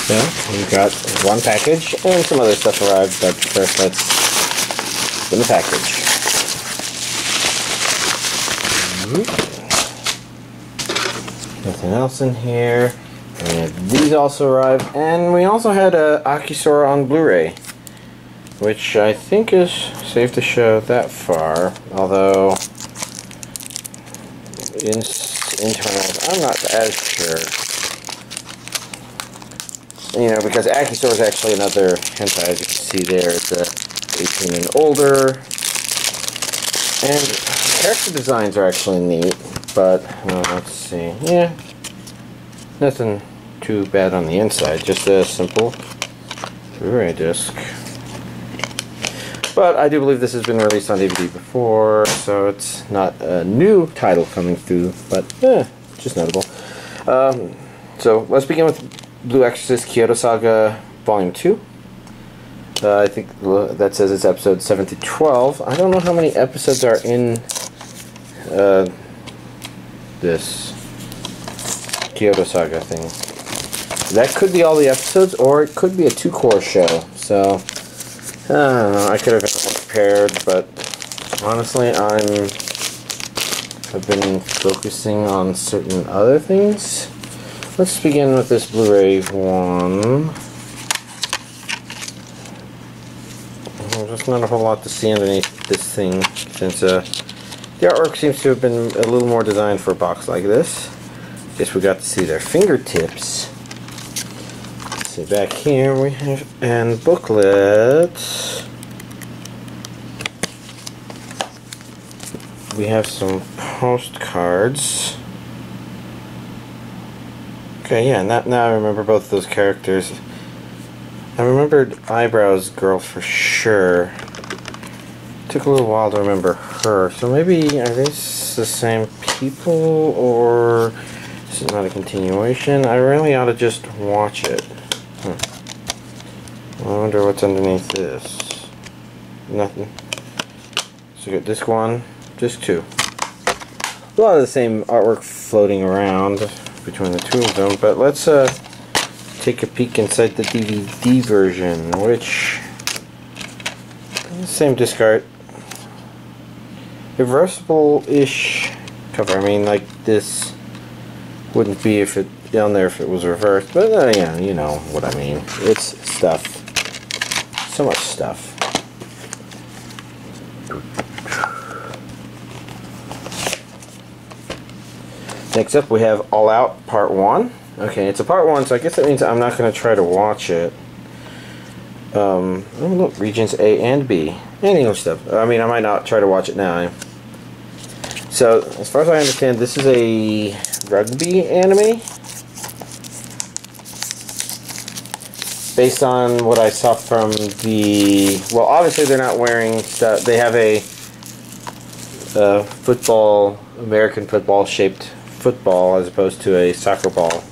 So, we've got one package and some other stuff arrived, but first let's open the package. Nothing else in here. And these also arrived, and we also had Aki Sora on Blu-ray, which I think is safe to show that far, although in internals I'm not as sure. You know, because Aki Sora is actually another hentai, as you can see there. It's 18 and older, and character designs are actually neat, but let's see. Yeah, nothing too bad on the inside, just a simple Blu-ray disc. But I do believe this has been released on DVD before, so it's not a new title coming through, but just notable. So let's begin with Blue Exorcist Kyoto Saga Volume 2. I think that says it's episode 7 to 12. I don't know how many episodes are in this Kyoto Saga thing. That could be all the episodes, or it could be a 2-core show. So, I don't know. I could have been more prepared, but honestly, I've been focusing on certain other things. Let's begin with this Blu-ray one. There's not a whole lot to see underneath this thing, since the artwork seems to have been a little more designed for a box like this. Guess we got to see their fingertips. Let's see, back here we have a booklet. We have some postcards. Okay, yeah, now I remember both those characters. I remembered Eyebrows Girl for sure. Took a little while to remember her. So maybe, are these the same people, or is it not a continuation? I really ought to just watch it. I wonder what's underneath this. Nothing. So we got disc 1, disc 2. A lot of the same artwork floating around between the two of them, but let's take a peek inside the DVD version, which same disc art, reversible-ish cover. I mean, like, this wouldn't be if it down there if it was reversed, but yeah, you know what I mean. It's stuff, so much stuff. Next up we have All Out Part 1. Okay, it's a Part 1, so I guess that means I'm not going to try to watch it. Oh look, Regions A and B. And English stuff. I mean, I might not try to watch it now. So, as far as I understand, this is a rugby anime. Based on what I saw from the... Well, obviously they're not wearing stuff. They have a football, American football shaped football as opposed to a soccer ball.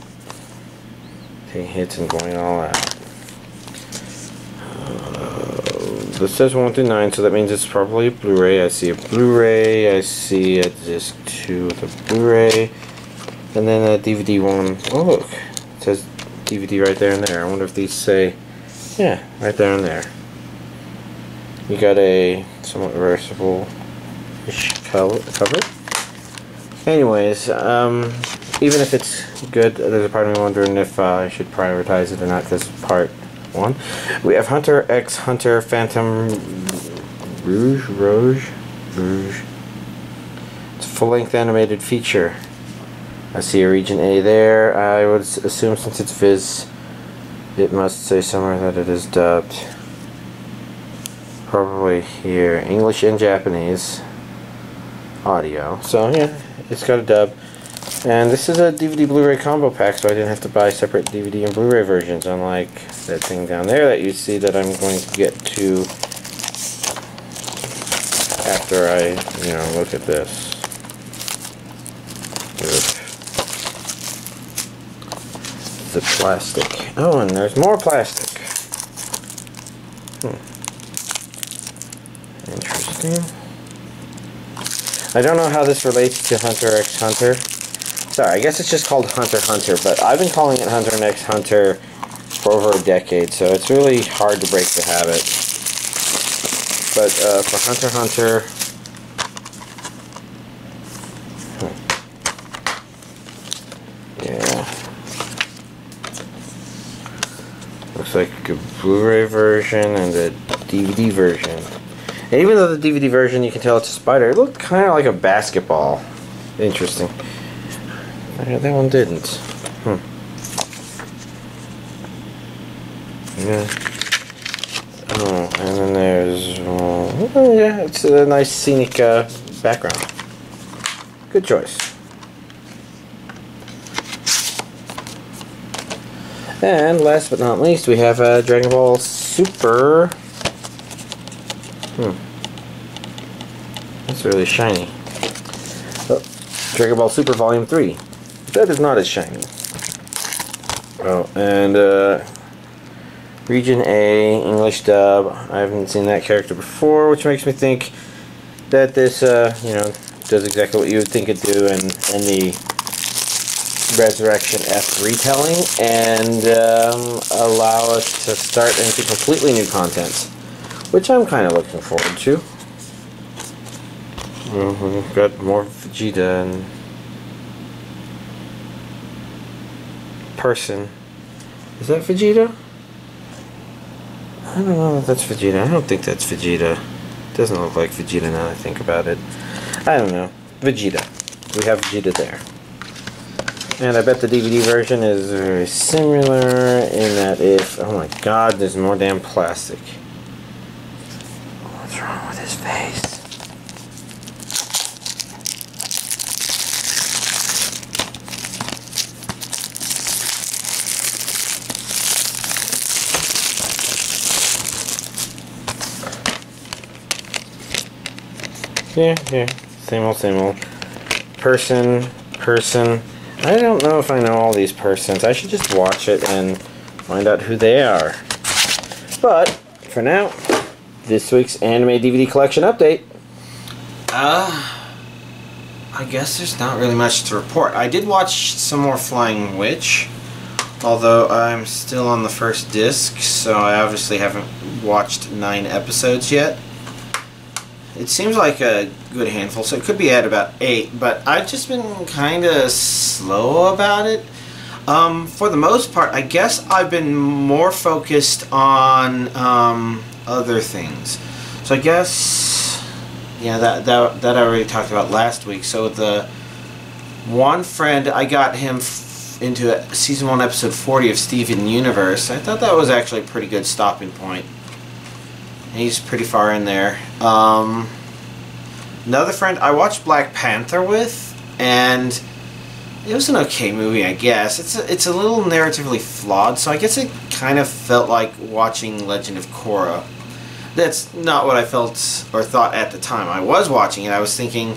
Taking hits and going all out. This says 1 through 9, so that means it's probably a Blu-ray. I see a Blu-ray, I see a disc 2 with a Blu-ray, and then a DVD one. Oh look, it says DVD right there and there. I wonder if these say, yeah, right there and there. You got a somewhat reversible-ish cover. Anyways, even if it's good, there's a part of me wondering if I should prioritize it or not, because part 1. We have Hunter x Hunter Phantom Rouge. It's a full-length animated feature. I see a region A there. I would assume since it's Viz, it must say somewhere that it is dubbed. Probably here. English and Japanese audio. So yeah, it's got a dub. And this is a DVD Blu-ray combo pack, so I didn't have to buy separate DVD and Blu-ray versions, unlike that thing down there that you see that I'm going to get to after I, you know, look at this. The plastic. Oh, and there's more plastic. Interesting. I don't know how this relates to Hunter x Hunter. Sorry, I guess it's just called Hunter x Hunter, but I've been calling it Hunter x Hunter for over a decade, so it's really hard to break the habit. But for Hunter x Hunter, yeah, looks like a Blu-ray version and a DVD version. And even though the DVD version, you can tell it's a spider, it looked kind of like a basketball. Interesting. That one didn't. Yeah. Oh, and then there's... yeah, it's a nice scenic background. Good choice. And last but not least, we have Dragon Ball Super. That's really shiny. Oh, Dragon Ball Super Volume 3. That is not as shiny. Oh, and Region A, English dub. I haven't seen that character before, which makes me think that this, you know, does exactly what you would think it'd do in the Resurrection F retelling, and allow us to start into completely new content, which I'm kind of looking forward to. We've got more Vegeta and person. Is that Vegeta? I don't know if that's Vegeta. I don't think that's Vegeta. It doesn't look like Vegeta now that I think about it. I don't know. Vegeta. We have Vegeta there. And I bet the DVD version is very similar in that if... oh my god, there's more damn plastic. What's wrong with his face? Yeah, same old. Person. I don't know if I know all these persons. I should just watch it and find out who they are. But, for now, this week's anime DVD collection update. I guess there's not really much to report. I did watch some more Flying Witch, although I'm still on the first disc, so I obviously haven't watched 9 episodes yet. It seems like a good handful, so it could be at about 8, but I've just been kind of slow about it. For the most part, I guess I've been more focused on other things. So I guess, yeah, that I already talked about last week. So the one friend, I got him into Season 1, Episode 40 of Steven Universe. I thought that was actually a pretty good stopping point. He's pretty far in there. Another friend I watched Black Panther with, and it was an okay movie, I guess. It's a little narratively flawed, so I guess it kind of felt like watching Legend of Korra. That's not what I felt or thought at the time I was watching it. I was thinking,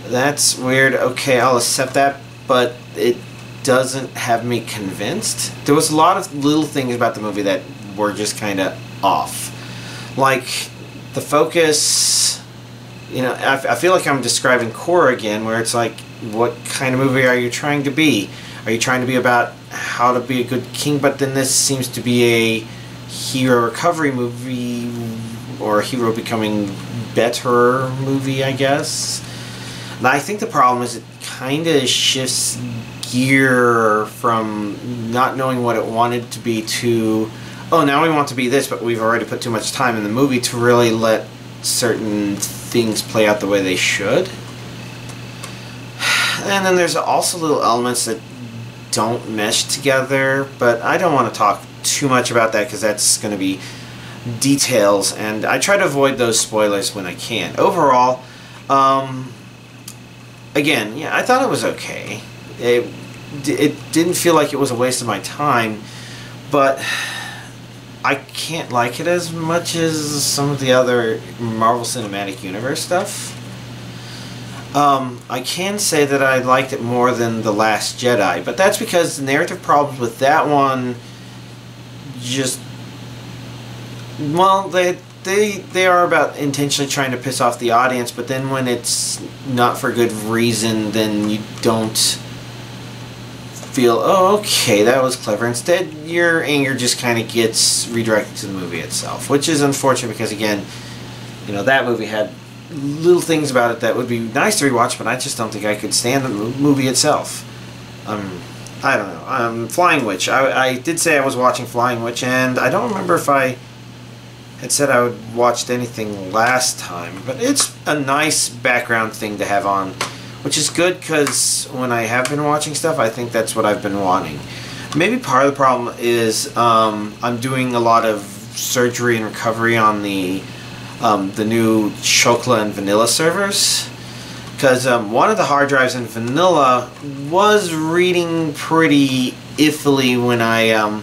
that's weird, okay, I'll accept that, but it doesn't have me convinced. There was a lot of little things about the movie that were just kind of off. Like, the focus, you know, I feel like I'm describing Korra again, where it's like, what kind of movie are you trying to be? Are you trying to be about how to be a good king, but then this seems to be a hero recovery movie, or a hero becoming better movie, I guess? And I think the problem is it kind of shifts gear from not knowing what it wanted to be to, oh, now we want to be this, but we've already put too much time in the movie to really let certain things play out the way they should. And then there's also little elements that don't mesh together, but I don't want to talk too much about that because that's going to be details, and I try to avoid those spoilers when I can. Overall, again, yeah, I thought it was okay. It didn't feel like it was a waste of my time, but I can't like it as much as some of the other Marvel Cinematic Universe stuff. I can say that I liked it more than The Last Jedi, but that's because the narrative problems with that one just, well, they are about intentionally trying to piss off the audience, but then when it's not for good reason, then you don't feel, oh, okay, that was clever. Instead, your anger just kind of gets redirected to the movie itself, which is unfortunate because, again, you know, that movie had little things about it that would be nice to rewatch, but I just don't think I could stand the movie itself. I don't know. Flying Witch. I did say I was watching Flying Witch, and I don't remember if I had said I would watched anything last time, but it's a nice background thing to have on, which is good because when I have been watching stuff, I think that's what I've been wanting. Maybe part of the problem is I'm doing a lot of surgery and recovery on the new Chocolate and Vanilla servers, because one of the hard drives in Vanilla was reading pretty iffily when I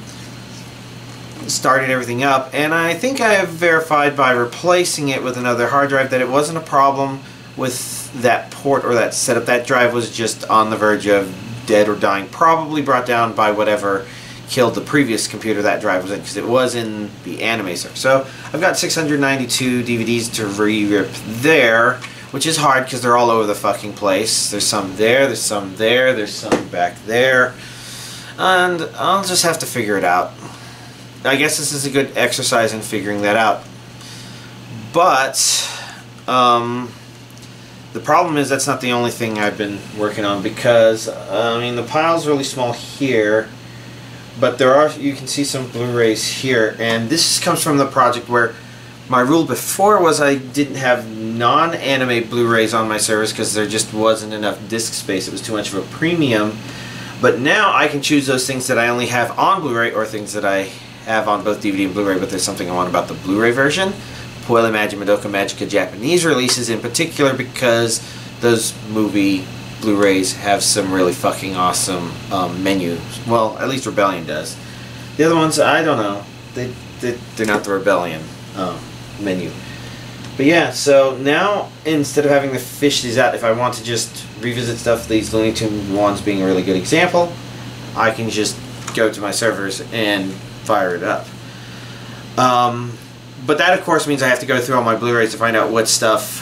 started everything up, and I think I have verified by replacing it with another hard drive that it wasn't a problem with that port or that setup. That drive was just on the verge of dead or dying, probably brought down by whatever killed the previous computer that drive was in, because it was in the anime server. So I've got 692 DVDs to re-rip there, which is hard because they're all over the fucking place. There's some there, there's some there, there's some back there, and I'll just have to figure it out. I guess this is a good exercise in figuring that out. But the problem is that's not the only thing I've been working on, because I mean, the pile's really small here, but there are, you can see some Blu-rays here, and this comes from the project where my rule before was I didn't have non-anime Blu-rays on my servers because there just wasn't enough disk space. It was too much of a premium. But now I can choose those things that I only have on Blu-ray or things that I have on both DVD and Blu-ray, but there's something I want about the Blu-ray version. Poele Magi Madoka Magica Japanese releases in particular, because those movie Blu-rays have some really fucking awesome menus. Well, at least Rebellion does. The other ones, I don't know. They're not the Rebellion menu. But yeah, so now instead of having to fish these out, if I want to just revisit stuff, these Looney Tunes ones being a really good example, I can just go to my servers and fire it up. But that, of course, means I have to go through all my Blu-rays to find out what stuff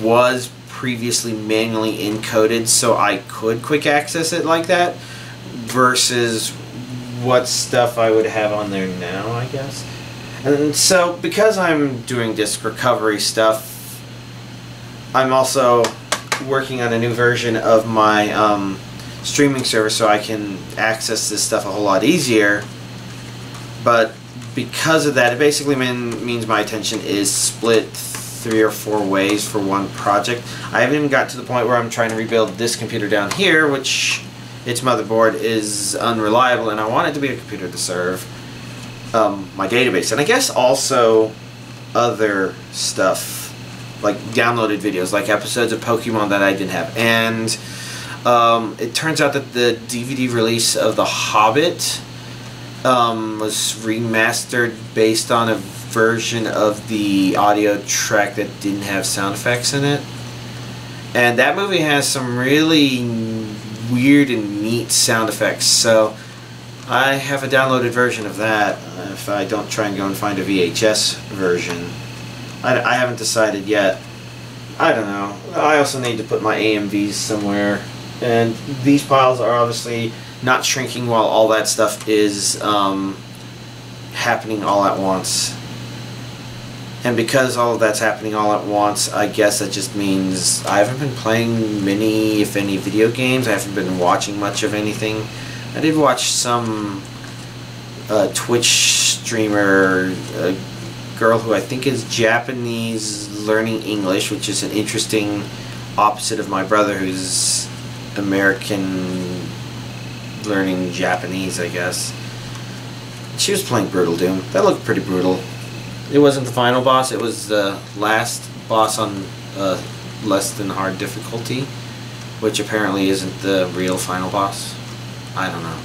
was previously manually encoded so I could quick access it like that, versus what stuff I would have on there now, I guess. And so, because I'm doing disk recovery stuff, I'm also working on a new version of my streaming service so I can access this stuff a whole lot easier. But because of that, it basically means my attention is split 3 or 4 ways for one project. I haven't even got to the point where I'm trying to rebuild this computer down here, which its motherboard is unreliable, and I want it to be a computer to serve my database. And I guess also other stuff, like downloaded videos, like episodes of Pokemon that I didn't have. And it turns out that the DVD release of The Hobbit was remastered based on a version of the audio track that didn't have sound effects in it. And that movie has some really weird and neat sound effects, so I have a downloaded version of that if I don't try and go and find a VHS version. I haven't decided yet. I don't know. I also need to put my AMVs somewhere, and these piles are obviously not shrinking while all that stuff is happening all at once. And because all of that's happening all at once, I guess that just means I haven't been playing many, if any, video games. I haven't been watching much of anything. I did watch some Twitch streamer, a girl who I think is Japanese learning English, which is an interesting opposite of my brother who's American learning Japanese, I guess. She was playing Brutal Doom. That looked pretty brutal. It wasn't the final boss, it was the last boss on less than hard difficulty, which apparently isn't the real final boss. I don't know.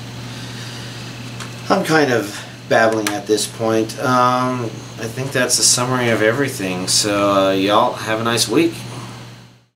I'm kind of babbling at this point. I think that's a summary of everything, so y'all have a nice week.